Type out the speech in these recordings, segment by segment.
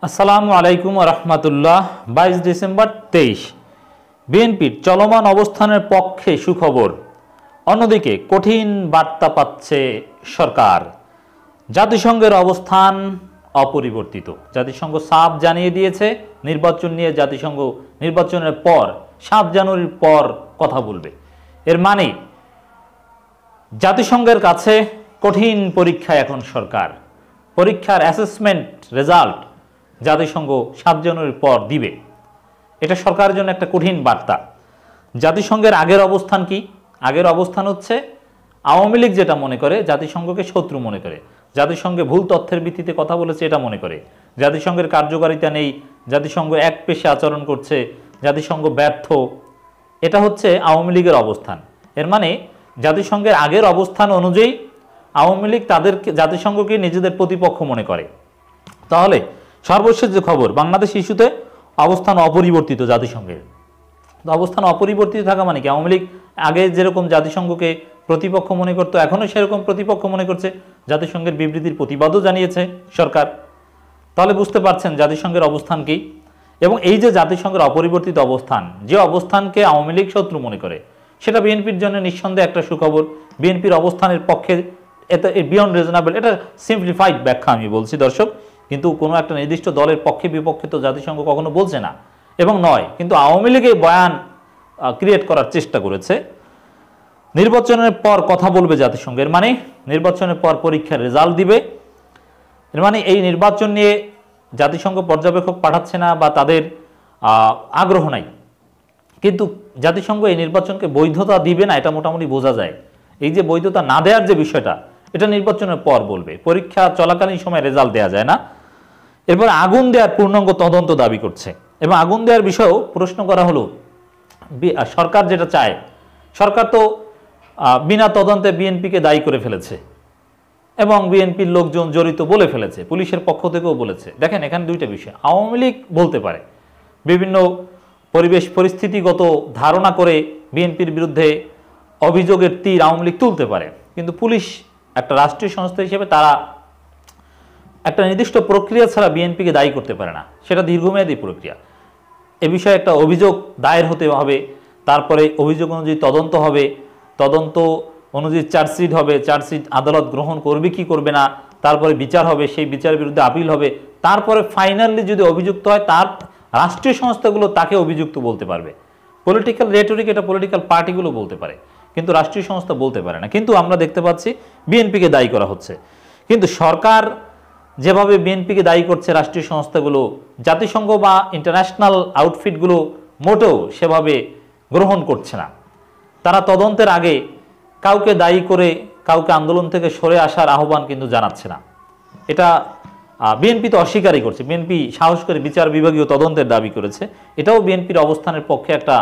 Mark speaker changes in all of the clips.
Speaker 1: আসসালামু আলাইকুম রহমতুল্লাহ। 22 ডিসেম্বর 23 বিএনপির চলমান অবস্থানের পক্ষে সুখবর, অন্যদিকে কঠিন বার্তা পাচ্ছে সরকার। জাতিসংঘের অবস্থান অপরিবর্তিত। জাতিসংঘ সাফ জানিয়ে দিয়েছে নির্বাচন নিয়ে জাতিসংঘ নির্বাচনের পর 7 জানুয়ারির পর কথা বলবে। এর মানে জাতিসংঘের কাছে কঠিন পরীক্ষা এখন সরকার। পরীক্ষার অ্যাসেসমেন্ট রেজাল্ট জাতিসংঘ 7 জানুয়ারির পর দিবে। এটা সরকারের জন্য একটা কঠিন বার্তা। জাতিসংঘের আগের অবস্থান কি? আগের অবস্থান হচ্ছে আওয়ামী লীগ যেটা মনে করে জাতিসংঘকে শত্রু মনে করে, জাতিসংঘে ভুল তথ্যের ভিত্তিতে কথা বলেছে এটা মনে করে, জাতিসংঘের কার্যকারিতা নেই, জাতিসংঘ এক পেশে আচরণ করছে, জাতিসংঘ ব্যর্থ। এটা হচ্ছে আওয়ামী লীগের অবস্থান। এর মানে জাতিসংঘের আগের অবস্থান অনুযায়ী আওয়ামী লীগ তাদেরকে জাতিসংঘকে নিজেদের প্রতিপক্ষ মনে করে। তাহলে সর্বশেষ যে খবর, বাংলাদেশ ইস্যুতে অবস্থান অপরিবর্তিত জাতিসংঘের। অবস্থান অপরিবর্তিত থাকা মানে কি? আওয়ামী লীগ আগে যেরকম জাতিসংঘকে প্রতিপক্ষ মনে করতো এখনও সেরকম প্রতিপক্ষ মনে করছে। জাতিসংঘের বিবৃতির প্রতিবাদও জানিয়েছে সরকার। তাহলে বুঝতে পারছেন জাতিসংঘের অবস্থান কি। এবং এই যে জাতিসংঘের অপরিবর্তিত অবস্থান, যে অবস্থানকে আওয়ামী লীগ শত্রু মনে করে, সেটা বিএনপির জন্য নিঃসন্দেহে একটা সুখবর। বিএনপির অবস্থানের পক্ষে এটা বিয়ন্ড রিজনেবল, এটা সিম্পলিফাইড ব্যাখ্যা আমি বলছি দর্শক, কিন্তু কোনো একটা নির্দিষ্ট দলের পক্ষে বিপক্ষে তো জাতিসংঘ কখনো বলছে না এবং নয়। কিন্তু আওয়ামী লীগে বয়ান ক্রিয়েট করার চেষ্টা করেছে। নির্বাচনের পর কথা বলবে জাতিসংঘের মানে নির্বাচনের পর পরীক্ষার রেজাল্ট দিবে। এর মানে এই নির্বাচন নিয়ে জাতিসংঘ পর্যবেক্ষক পাঠাচ্ছে না বা তাদের আগ্রহ নাই, কিন্তু জাতিসংঘ এই নির্বাচনকে বৈধতা দিবে না এটা মোটামুটি বোঝা যায়। এই যে বৈধতা না দেওয়ার যে বিষয়টা, এটা নির্বাচনের পর বলবে। পরীক্ষা চলাকালীন সময় রেজাল্ট দেওয়া যায় না। এরপর আগুন দেওয়ার পূর্ণাঙ্গ তদন্ত দাবি করছে এবং আগুন দেওয়ার বিষয়েও প্রশ্ন করা হলো। সরকার যেটা চায়, সরকার তো বিনা তদন্তে বিএনপিকে দায়ী করে ফেলেছে এবং বিএনপির লোকজন জড়িত বলে ফেলেছে, পুলিশের পক্ষ থেকেও বলেছে। দেখেন এখানে দুইটা বিষয়। আওয়ামী লীগ বলতে পারে, বিভিন্ন পরিবেশ পরিস্থিতিগত ধারণা করে বিএনপির বিরুদ্ধে অভিযোগের তীর আওয়ামী লীগ তুলতে পারে, কিন্তু পুলিশ একটা রাষ্ট্রীয় সংস্থা হিসেবে তারা একটা নির্দিষ্ট প্রক্রিয়া ছাড়া বিএনপিকে দায়ী করতে পারে না। সেটা দীর্ঘমেয়াদী প্রক্রিয়া। এ বিষয়ে একটা অভিযোগ দায়ের হতে হবে, তারপরে অভিযোগ অনুযায়ী তদন্ত হবে, তদন্ত অনুযায়ী চার্জশিট হবে, চার্জশিট আদালত গ্রহণ করবে কি করবে না, তারপরে বিচার হবে, সেই বিচারের বিরুদ্ধে আপিল হবে, তারপরে ফাইনালি যদি অভিযুক্ত হয় তার রাষ্ট্রীয় সংস্থাগুলো তাকে অভিযুক্ত বলতে পারবে। পলিটিক্যাল রেটরিক এটা পলিটিক্যাল পার্টিগুলো বলতে পারে, কিন্তু রাষ্ট্রীয় সংস্থা বলতে পারে না। কিন্তু আমরা দেখতে পাচ্ছি বিএনপিকে দায়ী করা হচ্ছে। কিন্তু সরকার যেভাবে বিএনপিকে দায়ী করছে রাষ্ট্রীয় সংস্থাগুলো, জাতিসংঘ বা ইন্টারন্যাশনাল আউটফিটগুলো মোটেও সেভাবে গ্রহণ করছে না। তারা তদন্তের আগে কাউকে দায়ী করে কাউকে আন্দোলন থেকে সরে আসার আহ্বান কিন্তু জানাচ্ছে না। এটা বিএনপি তো অস্বীকারই করছে। বিএনপি সাহস করে বিচার বিভাগীয় তদন্তের দাবি করেছে। এটাও বিএনপির অবস্থানের পক্ষে একটা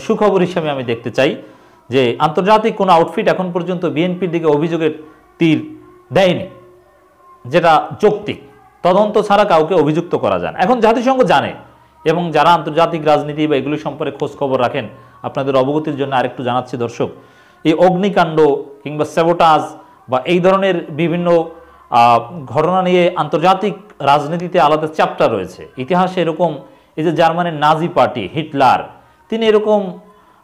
Speaker 1: সুখবর হিসেবে আমি দেখতে চাই যে আন্তর্জাতিক কোনো আউটফিট এখন পর্যন্ত বিএনপির দিকে অভিযোগের তীর দেয়নি, যেটা যৌক্তিক। তদন্ত ছাড়া কাউকে অভিযুক্ত করা যায় না। এখন জাতিসংঘ জানে, এবং যারা আন্তর্জাতিক রাজনীতি বা এগুলি সম্পর্কে খোঁজ খবর রাখেন, আপনাদের অবগতির জন্য আরেকটু জানাচ্ছি দর্শক, এই অগ্নিকাণ্ড কিংবা স্যাবোটাজ বা এই ধরনের বিভিন্ন ঘটনা নিয়ে আন্তর্জাতিক রাজনীতিতে আলাদা চ্যাপ্টার রয়েছে। ইতিহাসে এরকম এই যে জার্মানির নাজি পার্টি হিটলার, তিনি এরকম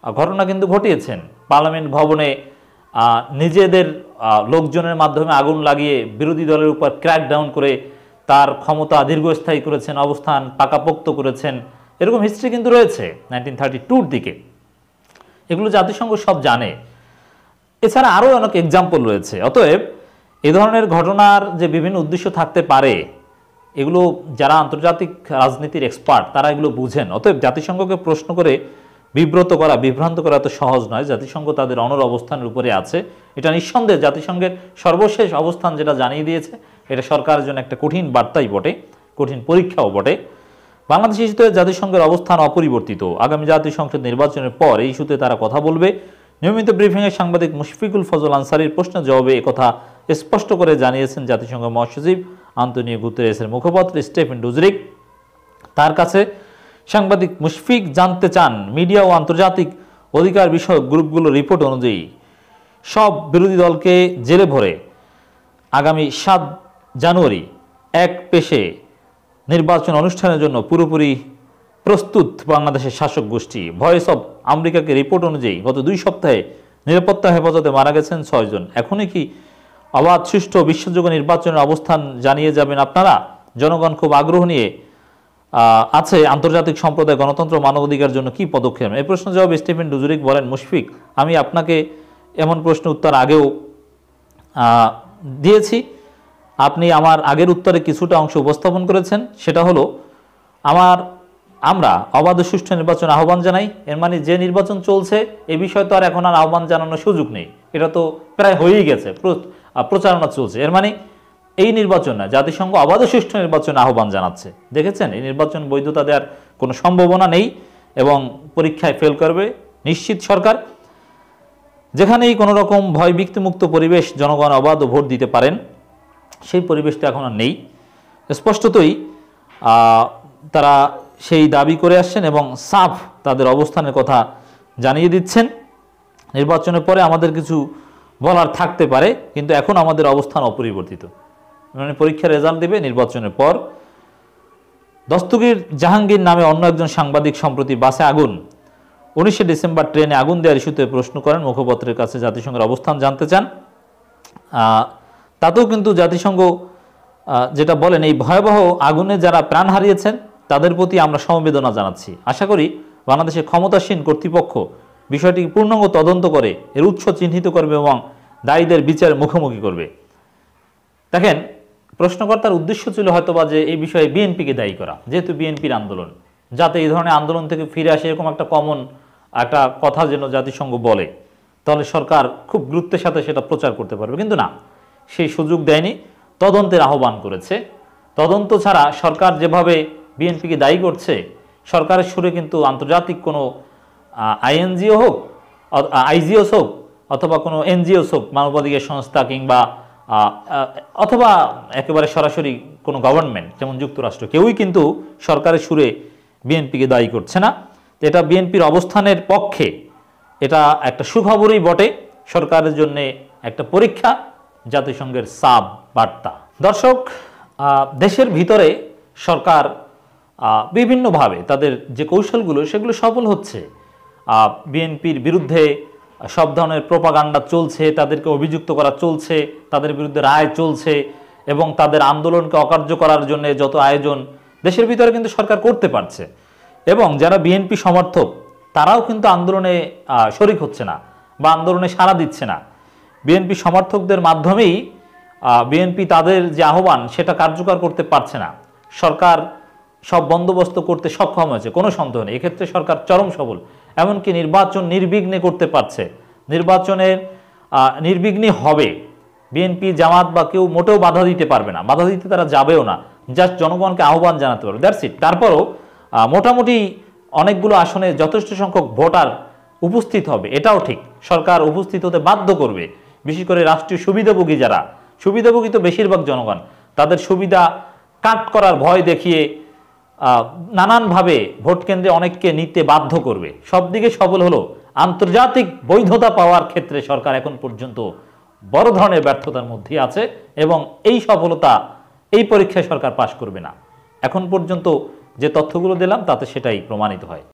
Speaker 1: ঘটনা কিন্তু ঘটিয়েছেন। পার্লামেন্ট ভবনে নিজেদের লোকজনের মাধ্যমে আগুন লাগিয়ে বিরোধী দলের উপর ক্র্যাকডাউন করে তার ক্ষমতা দীর্ঘস্থায়ী করেছেন, অবস্থান পাকাপোক্ত করেছেন। এরকম হিস্ট্রি কিন্তু রয়েছে 1932 দিকে। এগুলো জাতিসংঘ সব জানে। এছাড়া আরও অনেক এক্সাম্পল রয়েছে। অতএব এ ধরনের ঘটনার যে বিভিন্ন উদ্দেশ্য থাকতে পারে, এগুলো যারা আন্তর্জাতিক রাজনীতির এক্সপার্ট তারা এগুলো বুঝেন। অতএব জাতিসংঘকে প্রশ্ন করে বিভ্রান্ত করা এত সহজ নয়। জাতিসংঘ তাদের অনর অবস্থানের উপরে আছে। এটা নিঃসন্দেহে জাতিসংঘের সর্বশেষ অবস্থান যেটা জানিয়ে দিয়েছে, এটা সরকারের জন্য একটা কঠিন বার্তাই বটে, কঠিন পরীক্ষাও বটে। বাংলাদেশ ইস্যুতে জাতিসংঘের অবস্থান অপরিবর্তিত। আগামী জাতীয় সংসদ নির্বাচনের পর এই ইস্যুতে তারা কথা বলবে। নিয়মিত ব্রিফিংয়ে সাংবাদিক মুশফিকুল ফজল আনসারির প্রশ্নের জবাবে একথা স্পষ্ট করে জানিয়েছেন জাতিসংঘ মহাসচিব আন্তোনিও গুতেরেসের মুখপাত্র স্টেফেন ডুজারিক। তার কাছে সাংবাদিক মুশফিক জানতে চান, মিডিয়া ও আন্তর্জাতিক অধিকার বিষয়ক গ্রুপগুলোর রিপোর্ট অনুযায়ী সব বিরোধী দলকে জেলে ভরে আগামী 7 জানুয়ারি এক পেশে নির্বাচন অনুষ্ঠানের জন্য পুরোপুরি প্রস্তুত বাংলাদেশের শাসক গোষ্ঠী। ভয়েস অব আমেরিকাকে রিপোর্ট অনুযায়ী গত 2 সপ্তাহে নিরাপত্তা হেফাজতে মারা গেছেন 6 জন। এখনই কি অবাধ, সুষ্ঠু, বিশ্বাসযোগ্য নির্বাচনের অবস্থান জানিয়ে যাবেন আপনারা? জনগণ খুব আগ্রহ নিয়ে আছে আন্তর্জাতিক সম্প্রদায় গণতন্ত্র মানবাধিকার জন্য কি পদক্ষেপ। এই প্রশ্ন জবাবে স্টিফেন ডুজারিক বলেন, মুশফিক, আমি আপনাকে এমন প্রশ্ন উত্তর আগেও দিয়েছি। আপনি আমার আগের উত্তরে কিছুটা অংশ উপস্থাপন করেছেন। সেটা হলো আমরা অবাধ সুষ্ঠু নির্বাচন আহ্বান জানাই। এর মানে যে নির্বাচন চলছে এ বিষয়ে তো আর এখন আর আহ্বান জানানোর সুযোগ নেই, এটা তো প্রায় হয়েই গেছে, প্রচারণা চলছে। এর মানে এই নির্বাচন না, জাতিসংঘ অবাধ সুষ্ঠু নির্বাচন আহ্বান জানাচ্ছে। দেখেছেন, এই নির্বাচন বৈধতা দেওয়ার কোনো সম্ভাবনা নেই এবং পরীক্ষায় ফেল করবে নিশ্চিত সরকার। যেখানেই কোনো রকম ভয় বিক্তিমুক্ত পরিবেশ জনগণ অবাধ ভোট দিতে পারেন, সেই পরিবেশটা এখন আর নেই। স্পষ্টতই তারা সেই দাবি করে আসছেন এবং সাফ তাদের অবস্থানের কথা জানিয়ে দিচ্ছেন। নির্বাচনের পরে আমাদের কিছু বলার থাকতে পারে, কিন্তু এখন আমাদের অবস্থান অপরিবর্তিত। মানে পরীক্ষার রেজাল্ট দেবে নির্বাচনের পর। দস্তগীর জাহাঙ্গীর নামে অন্য একজন সাংবাদিক সম্প্রতি বাসে আগুন, 19 ডিসেম্বর ট্রেনে আগুন দেওয়ার ইস্যুতে প্রশ্ন করেন, মুখপত্রের কাছে জাতিসংঘের অবস্থান জানতে চান। তাতেও কিন্তু জাতিসংঘ যেটা বলেন, এই ভয়াবহ আগুনে যারা প্রাণ হারিয়েছেন তাদের প্রতি আমরা সমবেদনা জানাচ্ছি। আশা করি বাংলাদেশের ক্ষমতাসীন কর্তৃপক্ষ বিষয়টি পূর্ণাঙ্গ তদন্ত করে এর উৎস চিহ্নিত করবে এবং দায়ীদের বিচারের মুখোমুখি করবে। দেখেন, প্রশ্নকর্তার উদ্দেশ্য ছিল হয়তোবা যে এই বিষয়ে বিএনপিকে দায়ী করা, যেহেতু বিএনপির আন্দোলন, যাতে এই ধরনের আন্দোলন থেকে ফিরে আসে এরকম একটা কমন একটা কথা যেন জাতিসংঘ বলে, তাহলে সরকার খুব গুরুত্বের সাথে সেটা প্রচার করতে পারবে। কিন্তু না, সেই সুযোগ দেয়নি, তদন্তের আহ্বান করেছে। তদন্ত ছাড়া সরকার যেভাবে বিএনপিকে দায়ী করছে, সরকারের সুরে কিন্তু আন্তর্জাতিক কোনো আইএনজিও হোক, আইজিওস হোক, অথবা কোনো এনজিওস হোক, মানবাধিকার সংস্থা, কিংবা অথবা একেবারে সরাসরি কোনো গভর্নমেন্ট যেমন যুক্তরাষ্ট্র, কেউই কিন্তু সরকারের সুরে বিএনপিকে দায়ী করছে না। এটা বিএনপির অবস্থানের পক্ষে এটা একটা সুখবরই বটে, সরকারের জন্য একটা পরীক্ষা, জাতিসংঘের সাব বার্তা। দর্শক, দেশের ভিতরে সরকার বিভিন্নভাবে তাদের যে কৌশলগুলো সেগুলো সফল হচ্ছে। বিএনপির বিরুদ্ধে সব ধরনের প্রোপাগান্ডা চলছে, তাদেরকে অভিযুক্ত করা চলছে, তাদের বিরুদ্ধে রায় চলছে এবং তাদের আন্দোলনকে অকার্য করার জন্য যত আয়োজন দেশের ভিতরে কিন্তু সরকার করতে পারছে। এবং যারা বিএনপি সমর্থক তারাও কিন্তু আন্দোলনে শরিক হচ্ছে না বা আন্দোলনে সাড়া দিচ্ছে না। বিএনপি সমর্থকদের মাধ্যমেই বিএনপি তাদের যে আহ্বান সেটা কার্যকর করতে পারছে না। সরকার সব বন্দোবস্ত করতে সক্ষম হয়েছে, কোনো সন্দেহ নেই, এক্ষেত্রে সরকার চরম সফল। এমনকি নির্বাচন নির্বিঘ্নে করতে পারছে। নির্বাচনের নির্বিঘ্নে হবে, বিএনপি জামাত বা কেউ মোটেও বাধা দিতে পারবে না, বাধা দিতে তারা যাবেও না, জাস্ট জনগণকে আহ্বান জানাতে পারবে, দ্যাটস ইট। তারপরও মোটামুটি অনেকগুলো আসনে যথেষ্ট সংখ্যক ভোটার উপস্থিত হবে, এটাও ঠিক, সরকার উপস্থিত হতে বাধ্য করবে। বিশেষ করে রাষ্ট্রীয় সুবিধাভোগী যারা, সুবিধাভোগী তো বেশিরভাগ জনগণ, তাদের সুবিধা কাট করার ভয় দেখিয়ে নানানভাবে ভোট কেন্দ্রে অনেককে নিতে বাধ্য করবে। সব দিকে সফল হলো। আন্তর্জাতিক বৈধতা পাওয়ার ক্ষেত্রে সরকার এখন পর্যন্ত বড় ধরনের ব্যর্থতার মধ্যে আছে এবং এই সফলতা, এই পরীক্ষায় সরকার পাশ করবে না। এখন পর্যন্ত যে তথ্যগুলো দিলাম তাতে সেটাই প্রমাণিত হয়।